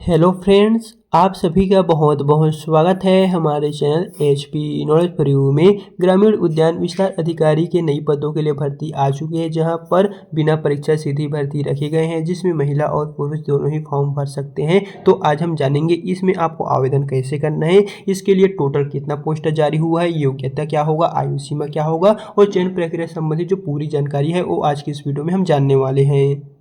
Hello friends, आप सभी का बहुत बहुत स्वागत है हमारे channel HP knowledge for you में। ग्रामीण उद्यान विस्तार अधिकारी के नई पदों के लिए भर्ती आ चुकी है, जहां पर बिना परीक्षा सीधी भर्ती रखे गए हैं, जिसमें महिला और पुरुष दोनों ही फॉर्म भर सकते हैं। तो आज हम जानेंगे इसमें आपको आवेदन कैसे करना है, इसके लिए टोटल कितना पोस्ट जारी हुआ है, योग्यता क्या होगा, आयु सीमा क्या होगा और चयन प्रक्रिया संबंधी जो पूरी जानकारी है वो आज की इस वीडियो में हम जानने वाले हैं।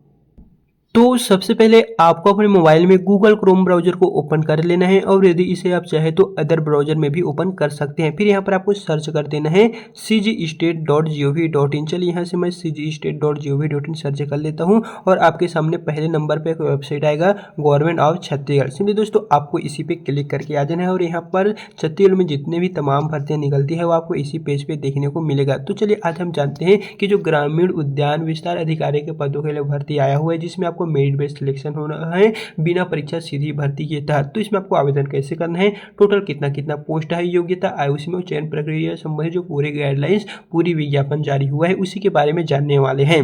तो सबसे पहले आपको अपने मोबाइल में गूगल क्रोम ब्राउज़र को ओपन कर लेना है और यदि इसे आप चाहे तो अदर ब्राउज़र में भी ओपन कर सकते हैं। फिर यहाँ पर आपको सर्च कर देना है cgstate.gov.in। चलिए यहाँ से मैं cgstate.gov.in सर्च कर लेता हूँ और आपके सामने पहले नंबर पर एक वेबसाइट आएगा गवर्नमेंट ऑफ छत्तीसगढ़। सिंपली दोस्तों आपको इसी पे क्लिक करके आ जाना है और यहाँ पर छत्तीसगढ़ में जितने भी तमाम भर्तियाँ निकलती है वो आपको इसी पेज पे देखने को मिलेगा। तो चलिए आज हम जानते हैं कि जो ग्रामीण उद्यान विस्तार अधिकारी के पदों के लिए भर्ती आया हुआ है, जिसमें आपको मेरिट बेस्ड सिलेक्शन होना है बिना परीक्षा सीधी भर्ती के तहत। तो इसमें आपको आवेदन कैसे करना है, टोटल कितना कितना पोस्ट है, योग्यता, आयु सीमा, चयन प्रक्रिया संबंधी जो पूरे गाइडलाइंस पूरी विज्ञापन जारी हुआ है उसी के बारे में जानने वाले हैं।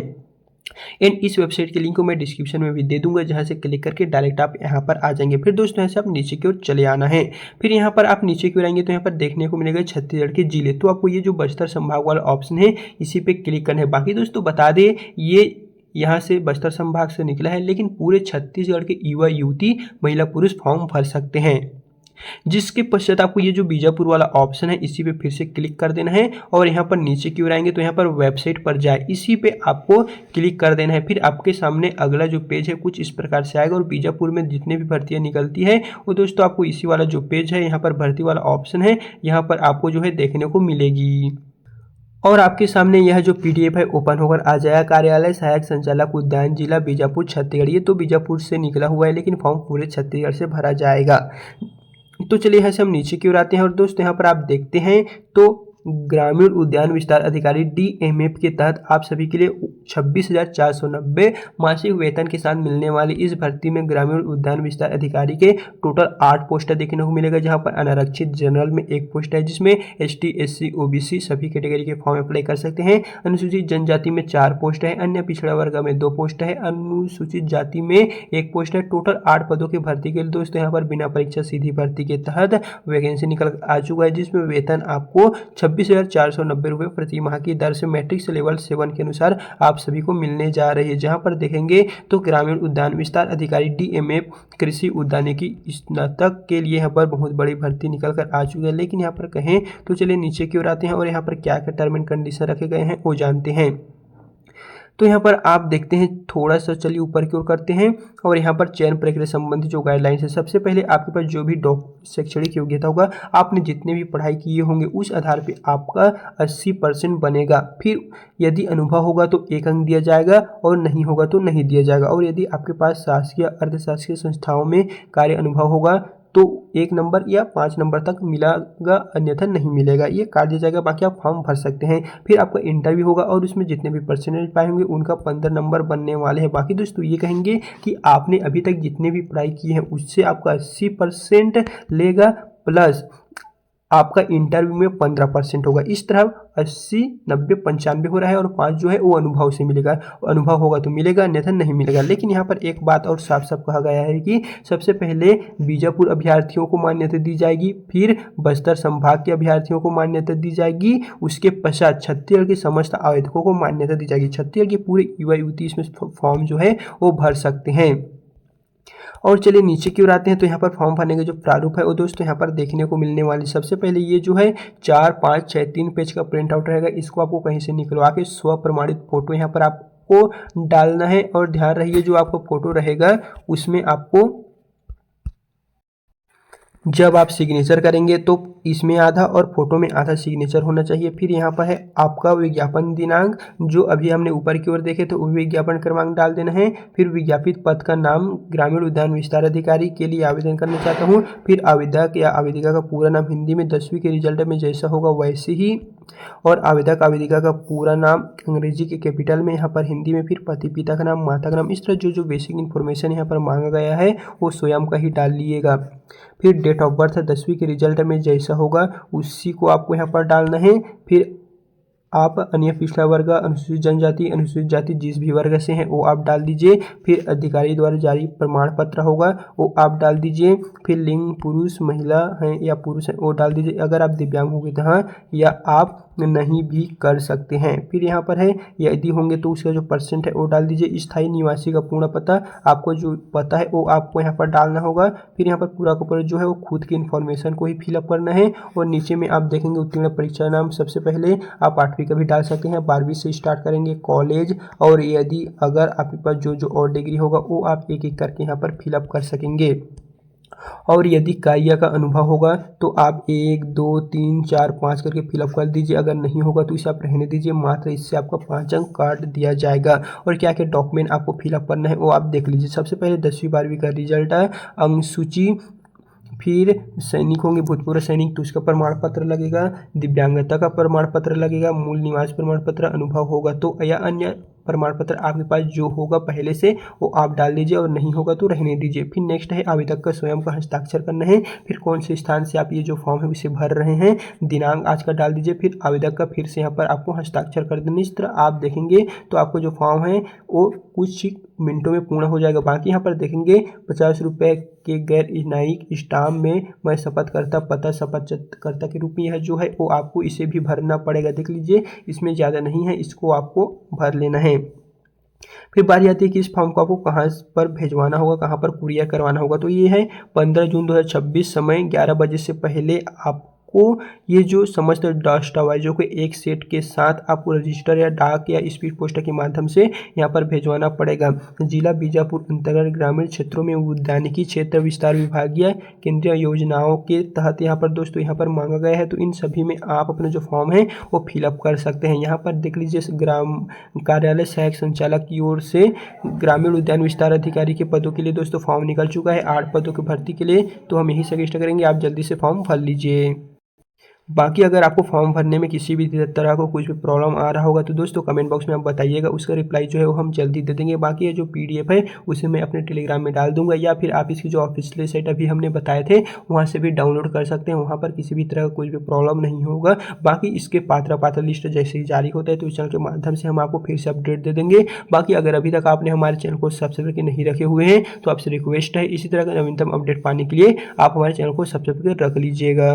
एंड इस वेबसाइट के लिंक को मैं डिस्क्रिप्शन में भी दे दूंगा, जहां से क्लिक करके डायरेक्ट आप यहां पर आ जाएंगे। फिर दोस्तों ऐसे आप नीचे की ओर चले आना है। फिर यहां पर आप नीचे की ओर आएंगे तो यहां पर देखने को मिलेगा छत्तीसगढ़ के जिले। तो आपको ये जो बस्तर संभाग वाला ऑप्शन है इसी पे क्लिक करना है। बाकी दोस्तों बता दें ये यहाँ से बस्तर संभाग से निकला है, लेकिन पूरे छत्तीसगढ़ के युवा युवती महिला पुरुष फॉर्म भर सकते हैं। जिसके पश्चात आपको ये जो बीजापुर वाला ऑप्शन है इसी पे फिर से क्लिक कर देना है और यहाँ पर नीचे की ओर आएंगे तो यहाँ पर वेबसाइट पर जाए इसी पे आपको क्लिक कर देना है। फिर आपके सामने अगला जो पेज है कुछ इस प्रकार से आएगा और बीजापुर में जितने भी भर्तियाँ निकलती है वो दोस्तों आपको इसी वाला जो पेज है यहाँ पर भर्ती वाला ऑप्शन है यहाँ पर आपको जो है देखने को मिलेगी। और आपके सामने यह जो पीडीएफ है ओपन होकर आ जाएगा। कार्यालय सहायक संचालक उद्यान जिला बीजापुर छत्तीसगढ़। ये तो बीजापुर से निकला हुआ है, लेकिन फॉर्म पूरे छत्तीसगढ़ से भरा जाएगा। तो चलिए यहाँ से हम नीचे की ओर आते हैं और दोस्तों यहाँ पर आप देखते हैं तो ग्रामीण उद्यान विस्तार अधिकारी डीएमएफ के तहत आप सभी के लिए 26,490 मासिक वेतन के साथ मिलने वाली इस भर्ती में ग्रामीण उद्यान विस्तार अधिकारी के टोटल 8 पोस्ट देखने को मिलेगा, जहां पर अनारक्षित जनरल में 1 पोस्ट है, जिसमें एसटी एससी ओबीसी सभी कैटेगरी के फॉर्म अप्लाई कर सकते हैं। अनुसूचित जनजाति में 4 पोस्ट है, अन्य पिछड़ा वर्ग में 2 पोस्ट है, अनुसूचित जाति में 1 पोस्ट है। टोटल 8 पदों की भर्ती के लिए दोस्तों यहाँ पर बिना परीक्षा सीधी भर्ती के तहत वैकेंसी निकल आ चुका है, जिसमें वेतन आपको 26,490 रुपये प्रति माह की दर से मैट्रिक्स लेवल 7 के अनुसार आप सभी को मिलने जा रही है। जहां पर देखेंगे तो ग्रामीण उद्यान विस्तार अधिकारी डीएमएफ कृषि उद्यानिकी स्नातक के लिए यहाँ पर बहुत बड़ी भर्ती निकल कर आ चुकी है। लेकिन यहाँ पर कहें तो चलिए नीचे की ओर आते हैं और यहाँ पर क्या क्या टर्म एंड कंडीशन रखे गए हैं वो जानते हैं। तो यहाँ पर आप देखते हैं थोड़ा सा चलिए ऊपर की ओर करते हैं और यहाँ पर चयन प्रक्रिया संबंधी जो गाइडलाइंस है, सबसे पहले आपके पास जो भी शैक्षणिक योग्यता होगा, आपने जितने भी पढ़ाई किए होंगे उस आधार पे आपका 80% बनेगा। फिर यदि अनुभव होगा तो 1 अंक दिया जाएगा और नहीं होगा तो नहीं दिया जाएगा। और यदि आपके पास शासकीय अर्धशासकीय संस्थाओं में कार्य अनुभव होगा तो 1 नंबर या 5 नंबर तक मिलेगा, अन्यथा नहीं मिलेगा। ये काट दिया जाएगा, बाकी आप फॉर्म भर सकते हैं। फिर आपका इंटरव्यू होगा और उसमें जितने भी परसेंटेज पाए होंगे उनका 15 नंबर बनने वाले हैं। बाकी दोस्तों ये कहेंगे कि आपने अभी तक जितने भी पढ़ाई की है उससे आपका 80% लेगा, प्लस आपका इंटरव्यू में 15% होगा। इस तरह 80, 90, 95 हो रहा है और 5 जो है वो अनुभव से मिलेगा। अनुभव होगा तो मिलेगा, अन्यथा नहीं मिलेगा। लेकिन यहाँ पर एक बात और साफ साफ कहा गया है कि सबसे पहले बीजापुर अभ्यर्थियों को मान्यता दी जाएगी, फिर बस्तर संभाग के अभ्यर्थियों को मान्यता दी जाएगी, उसके पश्चात छत्तीसगढ़ के समस्त आवेदकों को मान्यता दी जाएगी। छत्तीसगढ़ के पूरे युवा युवती इसमें फॉर्म जो है वो भर सकते हैं। और चलिए नीचे की ओर आते हैं तो यहाँ पर फॉर्म भरने का जो प्रारूप है वो दोस्तों यहाँ पर देखने को मिलने वाली। सबसे पहले ये जो है 4, 5, 6, 3 पेज का प्रिंट आउट रहेगा। इसको आपको कहीं से निकलवा के स्व प्रमाणित फोटो यहाँ पर आपको डालना है। और ध्यान रहिए जो आपका फोटो रहेगा उसमें आपको जब आप सिग्नेचर करेंगे तो इसमें आधा और फोटो में आधा सिग्नेचर होना चाहिए। फिर यहाँ पर है आपका विज्ञापन दिनांक, जो अभी हमने ऊपर की ओर देखे तो विज्ञापन क्रमांक डाल देना है। फिर विज्ञापित पद का नाम, ग्रामीण उद्यान विस्तार अधिकारी के लिए आवेदन करना चाहता हूँ। फिर आवेदक या आवेदिका का पूरा नाम हिंदी में 10वीं के रिजल्ट में जैसा होगा वैसे ही, और आवेदक आवेदिका का पूरा नाम अंग्रेजी के कैपिटल में, यहाँ पर हिंदी में, फिर पति पिता का नाम, माता का नाम। इस तरह जो जो बेसिक इन्फॉर्मेशन यहाँ पर मांगा गया है वो स्वयं का ही डाल लीजिएगा। फिर डेट ऑफ बर्थ 10वीं के रिजल्ट में जैसा होगा उसी को आपको यहाँ पर डालना है। फिर आप अन्य पिछड़ा वर्ग, अनुसूचित जनजाति, अनुसूचित जाति जिस भी वर्ग से हैं वो आप डाल दीजिए। फिर अधिकारी द्वारा जारी प्रमाण पत्र होगा वो आप डाल दीजिए। फिर लिंग पुरुष महिला हैं या पुरुष हैं वो डाल दीजिए। अगर आप दिव्यांग होंगे तो हाँ, या आप नहीं भी कर सकते हैं। फिर यहाँ पर है यदि होंगे तो उसका जो परसेंट है वो डाल दीजिए। स्थायी निवासी का पूर्ण पता, आपको जो पता है वो आपको यहाँ पर डालना होगा। फिर यहाँ पर पूरा का पूरा जो है वो खुद की इन्फॉर्मेशन को ही फिलअप करना है। और नीचे में आप देखेंगे उत्तीर्ण परीक्षा नाम, सबसे पहले आप 8वीं का भी डाल सकते हैं, 12वीं से स्टार्ट करेंगे, कॉलेज, और यदि अगर आपके पास जो और डिग्री होगा वो आप एक एक करके यहाँ पर फिलअप कर सकेंगे। और यदि कार्य का अनुभव होगा तो आप 1 2 3 4 5 करके फिलअप कर दीजिए। अगर नहीं होगा तो इसे आप रहने दीजिए, मात्र इससे आपका 5 अंक काट दिया जाएगा। और क्या क्या डॉक्यूमेंट आपको फिलअप करना है वो आप देख लीजिए। सबसे पहले 10वीं 12वीं का रिजल्ट है, अंक सूची, फिर सैनिक होंगे भूतपूर्व सैनिक तो उसका प्रमाण पत्र लगेगा, दिव्यांगता का प्रमाण पत्र लगेगा, मूल निवास प्रमाण पत्र, अनुभव होगा तो या अन्य प्रमाण पत्र आपके पास जो होगा पहले से वो आप डाल दीजिए, और नहीं होगा तो रहने दीजिए। फिर नेक्स्ट है आवेदक का स्वयं का हस्ताक्षर करना है। फिर कौन से स्थान से आप ये जो फॉर्म है उसे भर रहे हैं, दिनांक आज का डाल दीजिए। फिर आवेदक का फिर से यहाँ पर आपको हस्ताक्षर कर देना। इस तरह आप देखेंगे तो आपको जो फॉर्म है वो कुछ मिनटों में पूर्ण हो जाएगा। बाकी यहाँ पर देखेंगे 50 रुपये के गैर न्यायिक स्टाम्प में मैं शपथकर्ता पता शपथकर्ता के रूप में यह जो है वो आपको इसे भी भरना पड़ेगा। देख लीजिए इसमें ज़्यादा नहीं है, इसको आपको भर लेना है। फिर बारी आती है कि इस फॉर्म को आपको कहाँ पर भेजवाना होगा, कहाँ पर कुरियर करवाना होगा। तो ये है 15 जून 2026 समय 11 बजे से पहले आपको ये जो समस्त दस्तावेजों के एक सेट के साथ आपको रजिस्टर या डाक या स्पीड पोस्ट के माध्यम से यहाँ पर भेजवाना पड़ेगा। जिला बीजापुर अंतर्गत ग्रामीण क्षेत्रों में उद्यानिकी क्षेत्र विस्तार विभागीय केंद्रीय योजनाओं के तहत यहाँ पर दोस्तों यहाँ पर मांगा गया है। तो इन सभी में आप अपना जो फॉर्म है वो फिलअप कर सकते हैं। यहाँ पर देख लीजिए ग्राम कार्यालय सहायक संचालक की ओर से ग्रामीण उद्यान विस्तार अधिकारी के पदों के लिए दोस्तों फॉर्म निकल चुका है 8 पदों की भर्ती के लिए। तो हम यही सजेस्ट करेंगे आप जल्दी से फॉर्म भर लीजिए। बाकी अगर आपको फॉर्म भरने में किसी भी तरह को कुछ भी प्रॉब्लम आ रहा होगा तो दोस्तों कमेंट बॉक्स में आप बताइएगा, उसका रिप्लाई जो है वो हम जल्दी दे देंगे। बाकी ये जो PDF है उसे मैं अपने टेलीग्राम में डाल दूंगा, या फिर आप इसकी जो ऑफिशियल साइट अभी हमने बताए थे वहाँ से भी डाउनलोड कर सकते हैं। वहाँ पर किसी भी तरह का कुछ भी प्रॉब्लम नहीं होगा। बाकी इसके पात्र लिस्ट जैसे ही जारी होता है तो इस चैनल के माध्यम से हम आपको फिर से अपडेट दे देंगे। बाकी अगर अभी तक आपने हमारे चैनल को सब्सक्राइब करके नहीं रखे हुए हैं तो आपसे रिक्वेस्ट है इसी तरह का नवीनतम अपडेट पाने के लिए आप हमारे चैनल को सब्सक्राइब करके रख लीजिएगा।